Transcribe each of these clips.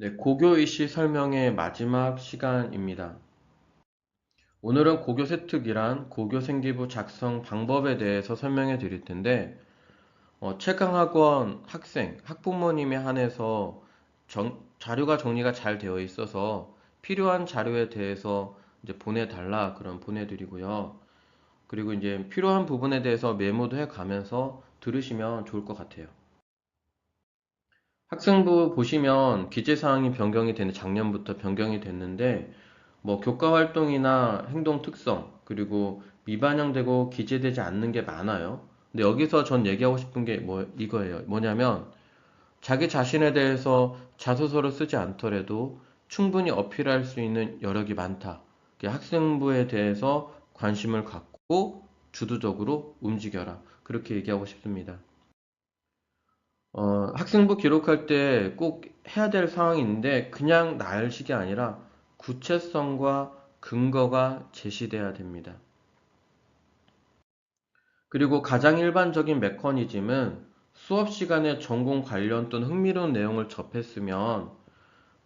네, 고교 이시 설명의 마지막 시간입니다. 오늘은 고교 세특이란 고교 생기부 작성 방법에 대해서 설명해 드릴 텐데, 최강학원 학생, 학부모님에 한해서 자료가 정리가 잘 되어 있어서 필요한 자료에 대해서 이제 보내달라 그럼 보내드리고요. 그리고 이제 필요한 부분에 대해서 메모도 해 가면서 들으시면 좋을 것 같아요. 학생부 보시면 기재사항이 변경이 되는 작년부터 변경이 됐는데 뭐 교과 활동이나 행동 특성 그리고 미반영되고 기재되지 않는 게 많아요. 근데 여기서 전 얘기하고 싶은 게 이거예요. 뭐냐면 자기 자신에 대해서 자소서를 쓰지 않더라도 충분히 어필할 수 있는 여력이 많다. 학생부에 대해서 관심을 갖고 주도적으로 움직여라. 그렇게 얘기하고 싶습니다. 학생부 기록할 때 꼭 해야 될 상황인데 그냥 나열식이 아니라 구체성과 근거가 제시돼야 됩니다. 그리고 가장 일반적인 메커니즘은 수업 시간에 전공 관련 또는 흥미로운 내용을 접했으면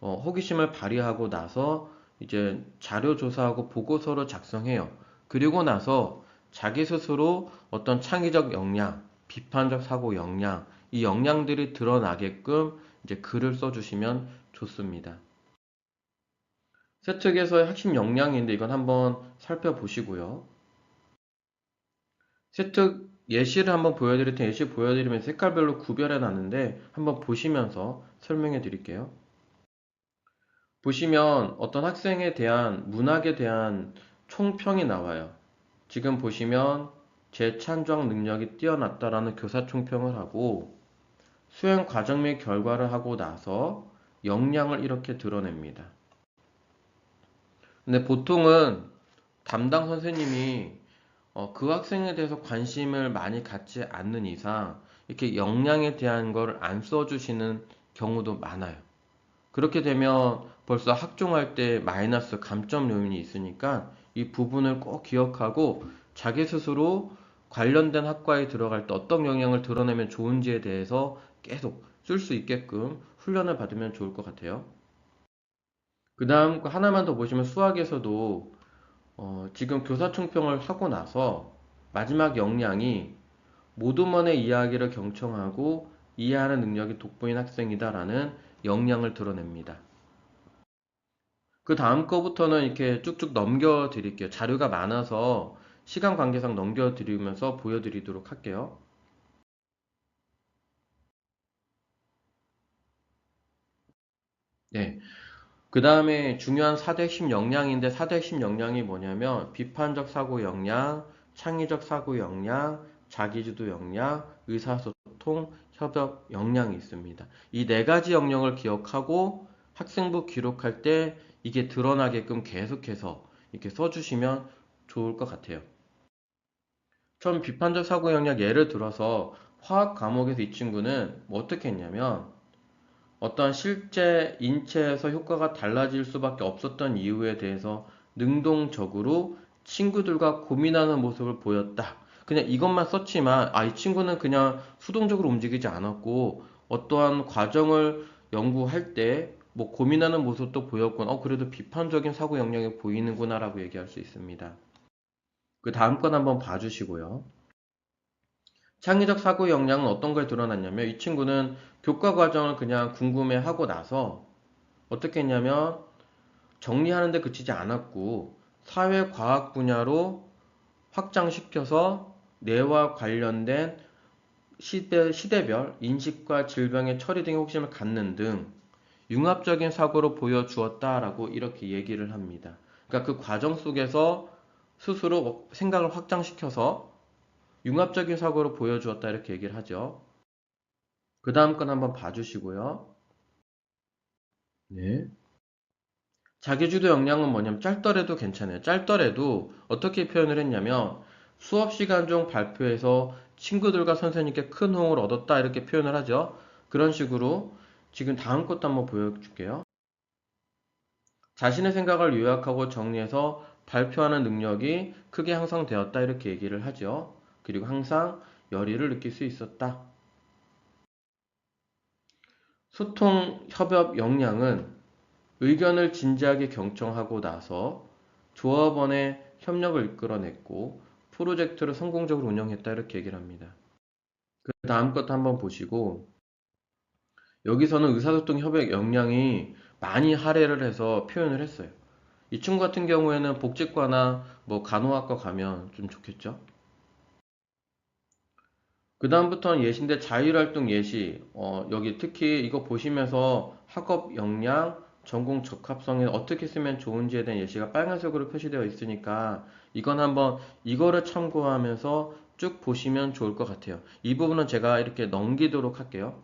호기심을 발휘하고 나서 이제 자료 조사하고 보고서를 작성해요. 그리고 나서 자기 스스로 어떤 창의적 역량, 비판적 사고 역량, 이 역량들이 드러나게끔 이제 글을 써주시면 좋습니다. 세특에서의 핵심 역량인데 이건 한번 살펴보시고요. 세특 예시를 한번 보여드릴 테니 예시 보여드리면서 색깔별로 구별해 놨는데 한번 보시면서 설명해 드릴게요. 보시면 어떤 학생에 대한 문학에 대한 총평이 나와요. 지금 보시면 재찬조학 능력이 뛰어났다라는 교사 총평을 하고 수행 과정 및 결과를 하고 나서 역량을 이렇게 드러냅니다. 근데 보통은 담당 선생님이 그 학생에 대해서 관심을 많이 갖지 않는 이상 이렇게 역량에 대한 걸 안 써주시는 경우도 많아요. 그렇게 되면 벌써 학종할 때 마이너스 감점 요인이 있으니까 이 부분을 꼭 기억하고 자기 스스로 관련된 학과에 들어갈 때 어떤 영향을 드러내면 좋은지에 대해서 계속 쓸 수 있게끔 훈련을 받으면 좋을 것 같아요. 그 다음 하나만 더 보시면 수학에서도 지금 교사 총평을 하고 나서 마지막 역량이 모두만의 이야기를 경청하고 이해하는 능력이 돋보인 학생이다라는 역량을 드러냅니다. 그 다음 거부터는 이렇게 쭉쭉 넘겨 드릴게요. 자료가 많아서 시간 관계상 넘겨 드리면서 보여드리도록 할게요. 네. 그 다음에 중요한 4대 핵심 역량인데 4대 핵심 역량이 뭐냐면 비판적 사고 역량, 창의적 사고 역량, 자기주도 역량, 의사소통, 협업 역량이 있습니다. 이 네 가지 역량을 기억하고 학생부 기록할 때 이게 드러나게끔 계속해서 이렇게 써주시면 좋을 것 같아요. 처음 비판적 사고 역량 예를 들어서 화학 과목에서 이 친구는 뭐 어떻게 했냐면 어떤 실제 인체에서 효과가 달라질 수밖에 없었던 이유에 대해서 능동적으로 친구들과 고민하는 모습을 보였다. 그냥 이것만 썼지만, 이 친구는 그냥 수동적으로 움직이지 않았고, 어떠한 과정을 연구할 때, 뭐 고민하는 모습도 보였군. 그래도 비판적인 사고 역량이 보이는구나라고 얘기할 수 있습니다. 그 다음 건 한번 봐주시고요. 창의적 사고 역량은 어떤 걸 드러났냐면, 이 친구는 교과 과정을 그냥 궁금해하고 나서 어떻게 했냐면 정리하는 데 그치지 않았고 사회과학 분야로 확장시켜서 뇌와 관련된 시대별 인식과 질병의 처리 등의 호기심을 갖는 등 융합적인 사고로 보여주었다라고 이렇게 얘기를 합니다. 그러니까 그 과정 속에서 스스로 생각을 확장시켜서 융합적인 사고로 보여주었다 이렇게 얘기를 하죠. 그 다음 건 한번 봐주시고요. 네. 자기주도 역량은 뭐냐면 짧더라도 괜찮아요. 짧더라도 어떻게 표현을 했냐면 수업 시간 중 발표해서 친구들과 선생님께 큰 호응을 얻었다 이렇게 표현을 하죠. 그런 식으로 지금 다음 것도 한번 보여줄게요. 자신의 생각을 요약하고 정리해서 발표하는 능력이 크게 향상되었다 이렇게 얘기를 하죠. 그리고 항상 열의를 느낄 수 있었다. 소통, 협업 역량은 의견을 진지하게 경청하고 나서 조합원의 협력을 이끌어냈고 프로젝트를 성공적으로 운영했다 이렇게 얘기를 합니다. 그 다음 것도 한번 보시고 여기서는 의사소통 협약 역량이 많이 할애를 해서 표현을 했어요. 이 친구 같은 경우에는 복지과나 뭐 간호학과 가면 좀 좋겠죠. 그 다음부터는 예시인데 자율활동 예시. 여기 특히 이거 보시면서 학업 역량, 전공 적합성에 어떻게 쓰면 좋은지에 대한 예시가 빨간색으로 표시되어 있으니까 이건 한번 이거를 참고하면서 쭉 보시면 좋을 것 같아요. 이 부분은 제가 이렇게 넘기도록 할게요.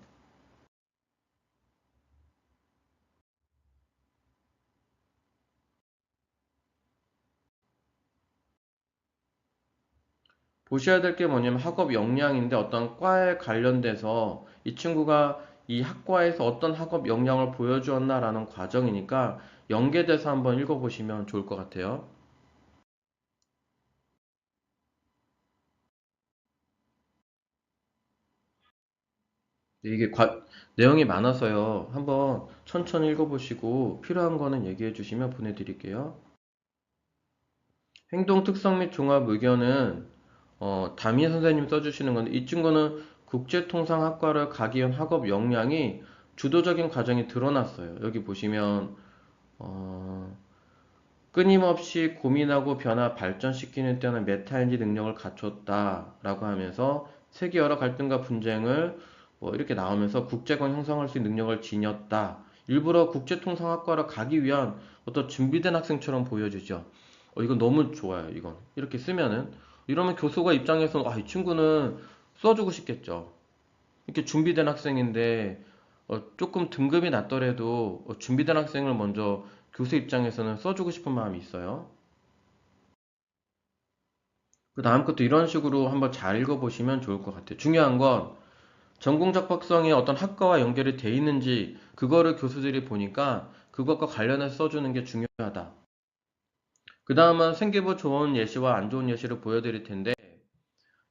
보셔야 될 게 뭐냐면 학업 역량인데 어떤 과에 관련돼서 이 친구가 이 학과에서 어떤 학업 역량을 보여주었나라는 과정이니까 연계돼서 한번 읽어보시면 좋을 것 같아요. 이게 내용이 많아서요. 한번 천천히 읽어보시고 필요한 거는 얘기해 주시면 보내드릴게요. 행동 특성 및 종합 의견은 담임 선생님 써주시는 건데 이 친구는 국제통상학과를 가기 위한 학업 역량이 주도적인 과정이 드러났어요. 여기 보시면 어, 끊임없이 고민하고 변화 발전시키는 뛰어난 메타인지 능력을 갖췄다라고 하면서 세계 여러 갈등과 분쟁을 뭐 이렇게 나오면서 국제관 형성할 수 있는 능력을 지녔다. 일부러 국제통상학과를 가기 위한 어떤 준비된 학생처럼 보여주죠. 이건 너무 좋아요. 이건 이렇게 쓰면은 이러면 교수가 입장에서는 이 친구는 써주고 싶겠죠. 이렇게 준비된 학생인데 조금 등급이 낮더라도 준비된 학생을 먼저 교수 입장에서는 써주고 싶은 마음이 있어요. 그 다음 것도 이런 식으로 한번 잘 읽어보시면 좋을 것 같아요. 중요한 건 전공적 박성이 어떤 학과와 연결이 돼 있는지 그거를 교수들이 보니까 그것과 관련해서 써주는 게 중요하다. 그 다음은 생기부 좋은 예시와 안 좋은 예시를 보여드릴 텐데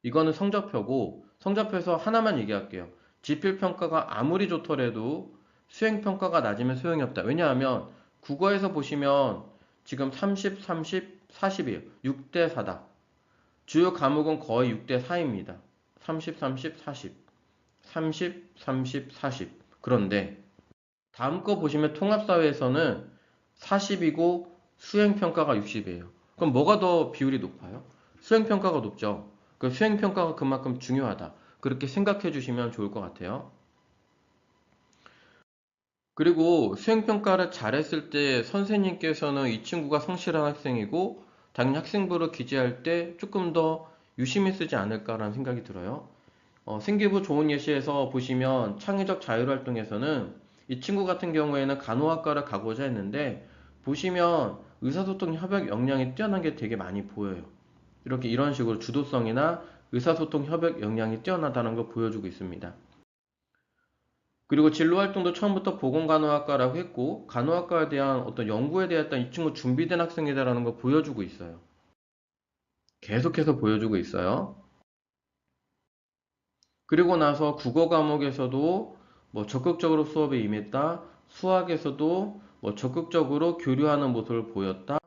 이거는 성적표고 성적표에서 하나만 얘기할게요. 지필평가가 아무리 좋더라도 수행평가가 낮으면 소용이 없다. 왜냐하면 국어에서 보시면 지금 30, 30, 40이에요. 6대 4다. 주요 과목은 거의 6대 4입니다. 30, 30, 40. 30, 30, 40. 그런데 다음 거 보시면 통합사회에서는 40이고 수행평가가 60이에요. 그럼 뭐가 더 비율이 높아요? 수행평가가 높죠. 그 수행평가가 그만큼 중요하다. 그렇게 생각해 주시면 좋을 것 같아요. 그리고 수행평가를 잘했을 때 선생님께서는 이 친구가 성실한 학생이고 당연히 학생부를 기재할 때 조금 더 유심히 쓰지 않을까라는 생각이 들어요. 생기부 좋은 예시에서 보시면 창의적 자율활동에서는 이 친구 같은 경우에는 간호학과를 가고자 했는데 보시면 의사소통 협약 역량이 뛰어난 게 되게 많이 보여요. 이렇게 이런 식으로 주도성이나 의사소통 협약 역량이 뛰어나다는 걸 보여주고 있습니다. 그리고 진로활동도 처음부터 보건간호학과라고 했고 간호학과에 대한 어떤 연구에 대한 이 친구 준비된 학생이다라는 걸 보여주고 있어요. 계속해서 보여주고 있어요. 그리고 나서 국어 과목에서도 뭐 적극적으로 수업에 임했다. 수학에서도 뭐 적극적으로 교류하는 모습을 보였다.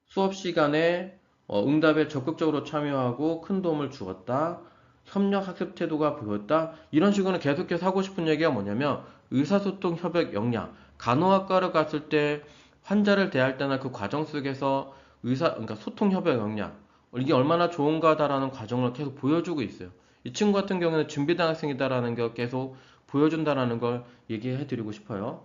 수업 시간에 응답에 적극적으로 참여하고 큰 도움을 주었다. 협력 학습 태도가 보였다. 이런 식으로 계속해서 하고 싶은 얘기가 뭐냐면 의사소통 협약 역량. 간호학과를 갔을 때 환자를 대할 때나 그 과정 속에서 그러니까 소통 협약 역량. 이게 얼마나 좋은가다라는 과정을 계속 보여주고 있어요. 이 친구 같은 경우는 준비된 학생이다라는 걸 계속 보여준다라는 걸 얘기해 드리고 싶어요.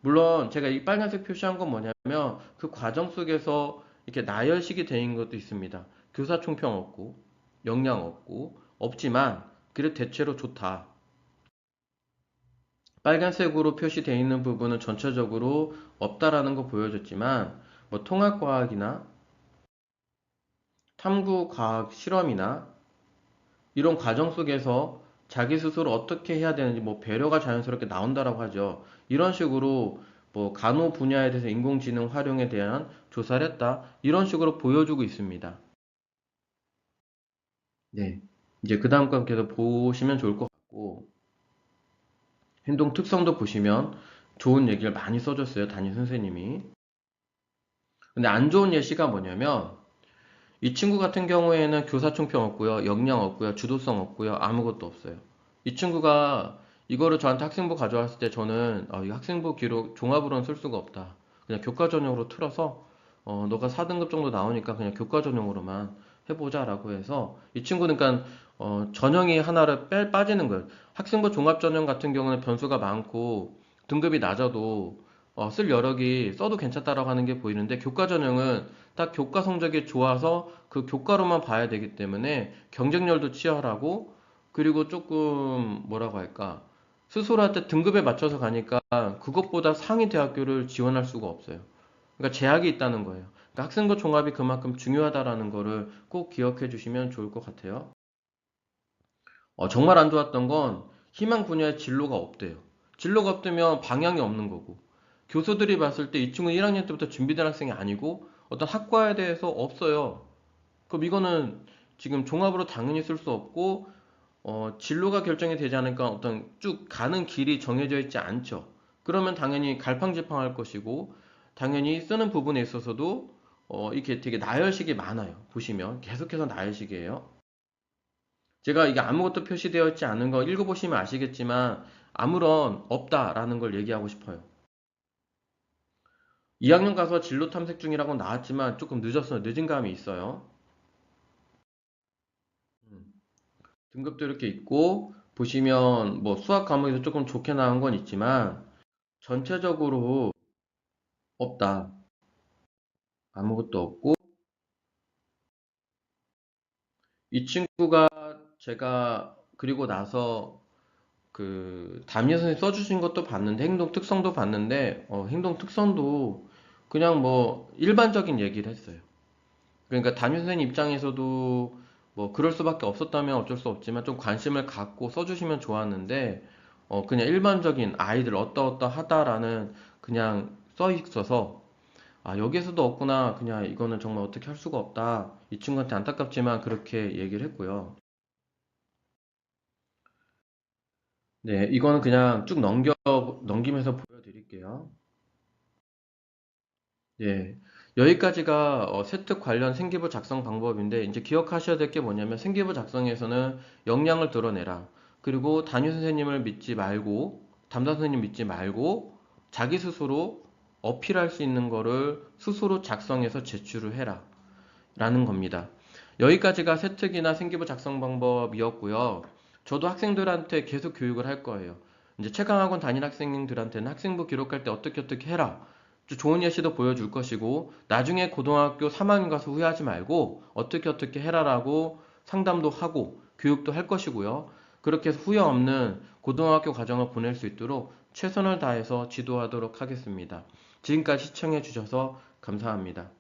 물론 제가 이 빨간색 표시한 건 뭐냐면 그 과정 속에서 이렇게 나열식이 되어 있는 것도 있습니다. 교사 총평 없고 역량 없고 없지만 그래도 대체로 좋다. 빨간색으로 표시되어 있는 부분은 전체적으로 없다라는 거 보여줬지만 뭐 통합과학이나 탐구과학 실험이나 이런 과정 속에서 자기 스스로 어떻게 해야 되는지 뭐 배려가 자연스럽게 나온다라고 하죠. 이런 식으로 뭐 간호 분야에 대해서 인공지능 활용에 대한 조사를 했다. 이런 식으로 보여주고 있습니다. 네. 이제 그 다음 건 계속 보시면 좋을 것 같고 행동 특성도 보시면 좋은 얘기를 많이 써줬어요. 담임 선생님이. 근데 안 좋은 예시가 뭐냐면 이 친구 같은 경우에는 교사총평 없고요. 역량 없고요. 주도성 없고요. 아무것도 없어요. 이 친구가 이거를 저한테 학생부 가져왔을 때 저는 이 학생부 기록 종합으로는 쓸 수가 없다. 그냥 교과 전형으로 틀어서 너가 4등급 정도 나오니까 그냥 교과 전형으로만 해보자라고 해서 이 친구는 그러니까 전형이 하나를 빠지는 거예요. 학생부 종합 전형 같은 경우는 변수가 많고 등급이 낮아도 쓸 여력이 써도 괜찮다라고 하는 게 보이는데 교과 전형은 딱 교과 성적이 좋아서 그 교과로만 봐야 되기 때문에 경쟁률도 치열하고 그리고 조금 뭐라고 할까 스스로한테 등급에 맞춰서 가니까 그것보다 상위 대학교를 지원할 수가 없어요. 그러니까 제약이 있다는 거예요. 그러니까 학생부 종합이 그만큼 중요하다라는 거를 꼭 기억해 주시면 좋을 것 같아요. 정말 안 좋았던 건 희망 분야에 진로가 없대요. 진로가 없다면 방향이 없는 거고 교수들이 봤을 때 이 친구 1학년 때부터 준비된 학생이 아니고 어떤 학과에 대해서 없어요. 그럼 이거는 지금 종합으로 당연히 쓸 수 없고 진로가 결정이 되지 않으니까 어떤 쭉 가는 길이 정해져 있지 않죠. 그러면 당연히 갈팡질팡할 것이고 당연히 쓰는 부분에 있어서도 이게 되게 나열식이 많아요. 보시면 계속해서 나열식이에요. 제가 이게 아무것도 표시되어 있지 않은 거 읽어보시면 아시겠지만 아무런 없다라는 걸 얘기하고 싶어요. 2학년 가서 진로 탐색 중이라고 나왔지만 조금 늦었어요. 늦은 감이 있어요. 음. 등급도 이렇게 있고 보시면 뭐 수학 과목에서 조금 좋게 나온 건 있지만 전체적으로 없다. 아무것도 없고 이 친구가 제가 그리고 나서 그 담임 선생님 써주신 것도 봤는데 행동 특성도 봤는데 행동 특성도 그냥 뭐 일반적인 얘기를 했어요. 그러니까 담임 선생님 입장에서도 뭐 그럴 수밖에 없었다면 어쩔 수 없지만 좀 관심을 갖고 써주시면 좋았는데 그냥 일반적인 아이들 어떠어떠하다라는 그냥 써 있어서 여기에서도 없구나 그냥 이거는 정말 어떻게 할 수가 없다 이 친구한테 안타깝지만 그렇게 얘기를 했고요. 네, 이거는 그냥 쭉 넘기면서 보여드릴게요. 예. 여기까지가 세특 관련 생기부 작성 방법인데 이제 기억하셔야 될 게 뭐냐면 생기부 작성에서는 역량을 드러내라. 그리고 담임 선생님을 믿지 말고 담당 선생님 믿지 말고 자기 스스로 어필할 수 있는 거를 스스로 작성해서 제출을 해라. 라는 겁니다. 여기까지가 세특이나 생기부 작성 방법이었고요. 저도 학생들한테 계속 교육을 할 거예요. 이제 최강학원 다닌 학생들한테는 학생부 기록할 때 어떻게 어떻게 해라. 좋은 예시도 보여줄 것이고 나중에 고등학교 3학년 가서 후회하지 말고 어떻게 어떻게 해라라고 상담도 하고 교육도 할 것이고요. 그렇게 해서 후회 없는 고등학교 과정을 보낼 수 있도록 최선을 다해서 지도하도록 하겠습니다. 지금까지 시청해 주셔서 감사합니다.